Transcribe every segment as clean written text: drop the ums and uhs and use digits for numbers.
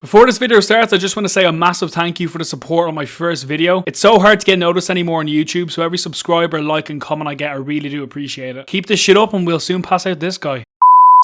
Before this video starts, I just want to say a massive thank you for the support on my first video. It's so hard to get noticed anymore on YouTube, so every subscriber, like and comment I get, I really do appreciate it. Keep this shit up and we'll soon pass out this guy.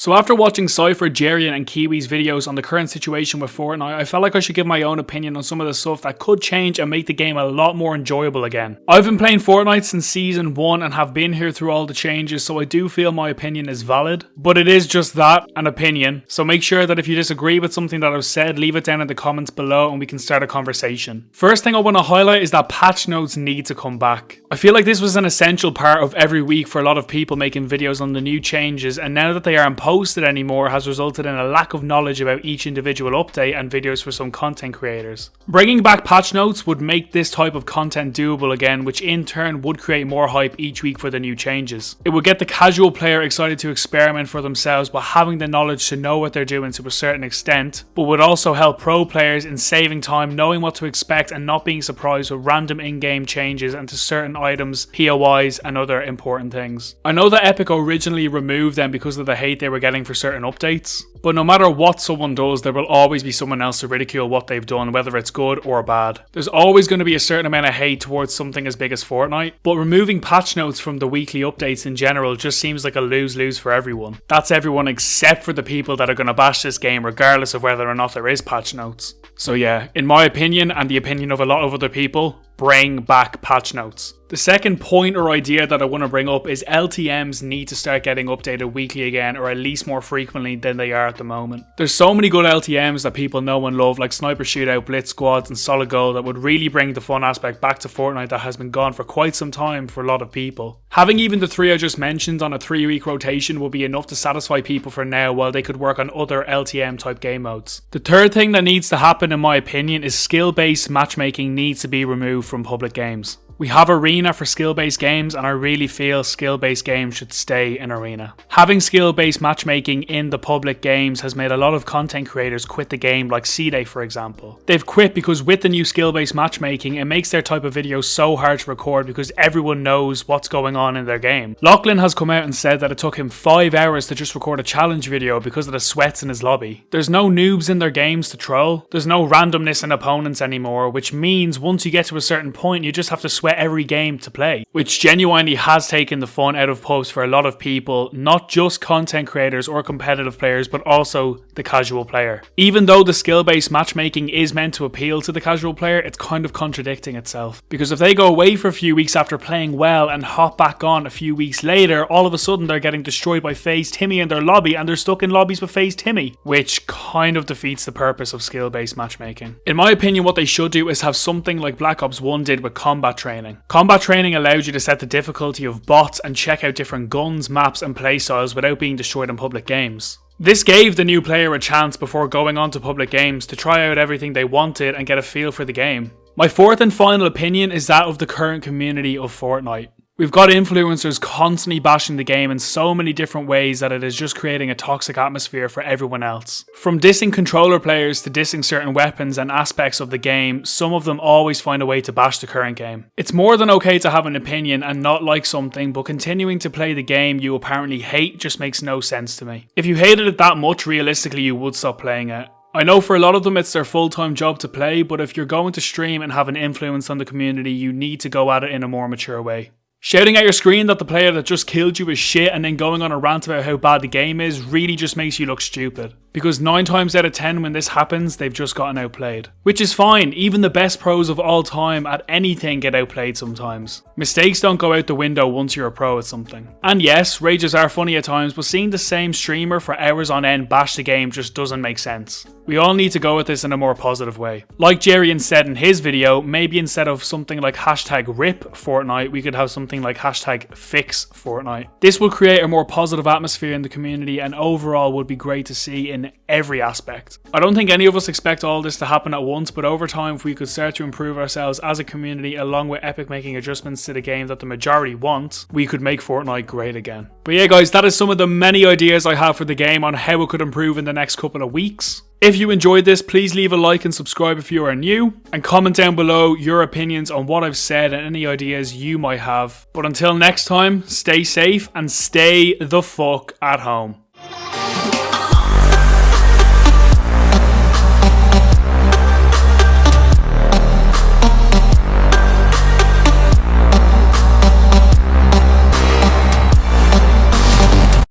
So after watching Cypher, Jerian and Kiwi's videos on the current situation with Fortnite, I felt like I should give my own opinion on some of the stuff that could change and make the game a lot more enjoyable again. I've been playing Fortnite since Season 1 and have been here through all the changes, so I do feel my opinion is valid. But it is just that, an opinion. So make sure that if you disagree with something that I've said, leave it down in the comments below and we can start a conversation. First thing I want to highlight is that patch notes need to come back. I feel like this was an essential part of every week for a lot of people making videos on the new changes, and now that they aren't posted anymore has resulted in a lack of knowledge about each individual update and videos for some content creators. Bringing back patch notes would make this type of content doable again, which in turn would create more hype each week for the new changes. It would get the casual player excited to experiment for themselves while having the knowledge to know what they're doing to a certain extent, but would also help pro players in saving time, knowing what to expect and not being surprised with random in-game changes and to certain items, POIs and other important things. I know that Epic originally removed them because of the hate they were getting for certain updates, but no matter what someone does, there will always be someone else to ridicule what they've done, whether it's good or bad. There's always going to be a certain amount of hate towards something as big as Fortnite, but removing patch notes from the weekly updates in general just seems like a lose-lose for everyone. That's everyone except for the people that are going to bash this game regardless of whether or not there is patch notes. So yeah, in my opinion and the opinion of a lot of other people, bring back patch notes. The second point or idea that I want to bring up is LTMs need to start getting updated weekly again, or at least more frequently than they are at the moment. There's so many good LTMs that people know and love, like Sniper Shootout, Blitz Squads and Solid Gold, that would really bring the fun aspect back to Fortnite that has been gone for quite some time for a lot of people. Having even the three I just mentioned on a 3-week rotation will be enough to satisfy people for now, while they could work on other LTM type game modes. The third thing that needs to happen in my opinion is skill-based matchmaking needs to be removed from public games. We have Arena for skill-based games, and I really feel skill-based games should stay in Arena. Having skill-based matchmaking in the public games has made a lot of content creators quit the game, like C-Day for example. They've quit because with the new skill-based matchmaking, it makes their type of video so hard to record because everyone knows what's going on in their game. Lachlan has come out and said that it took him 5 hours to just record a challenge video because of the sweats in his lobby. There's no noobs in their games to troll. There's no randomness in opponents anymore, which means once you get to a certain point, you just have to sweat every game to play, which genuinely has taken the fun out of pubs for a lot of people, not just content creators or competitive players, but also the casual player. Even though the skill-based matchmaking is meant to appeal to the casual player, it's kind of contradicting itself, because if they go away for a few weeks after playing well and hop back on a few weeks later, all of a sudden they're getting destroyed by FaZe Timmy in their lobby and they're stuck in lobbies with FaZe Timmy, which kind of defeats the purpose of skill-based matchmaking. In my opinion, what they should do is have something like Black Ops 1 did with combat training. Combat training allows you to set the difficulty of bots and check out different guns, maps and playstyles without being destroyed in public games. This gave the new player a chance before going on to public games to try out everything they wanted and get a feel for the game. My fourth and final opinion is that of the current community of Fortnite. We've got influencers constantly bashing the game in so many different ways that it is just creating a toxic atmosphere for everyone else. From dissing controller players to dissing certain weapons and aspects of the game, some of them always find a way to bash the current game. It's more than okay to have an opinion and not like something, but continuing to play the game you apparently hate just makes no sense to me. If you hated it that much, realistically you would stop playing it. I know for a lot of them it's their full-time job to play, but if you're going to stream and have an influence on the community, you need to go at it in a more mature way. Shouting at your screen that the player that just killed you is shit and then going on a rant about how bad the game is really just makes you look stupid. Because 9 times out of 10 when this happens, they've just gotten outplayed. Which is fine, even the best pros of all time at anything get outplayed sometimes. Mistakes don't go out the window once you're a pro at something. And yes, rages are funny at times, but seeing the same streamer for hours on end bash the game just doesn't make sense. We all need to go at this in a more positive way. Like Jerian said in his video, maybe instead of something like #RIP Fortnite, we could have something like #Fix Fortnite. This will create a more positive atmosphere in the community and overall would be great to see in every aspect. I don't think any of us expect all this to happen at once, but over time if we could start to improve ourselves as a community along with Epic making adjustments to the game that the majority want, we could make Fortnite great again. But yeah guys, that is some of the many ideas I have for the game on how it could improve in the next couple of weeks. If you enjoyed this, please leave a like and subscribe if you are new, and comment down below your opinions on what I've said and any ideas you might have. But until next time, stay safe and stay the fuck at home.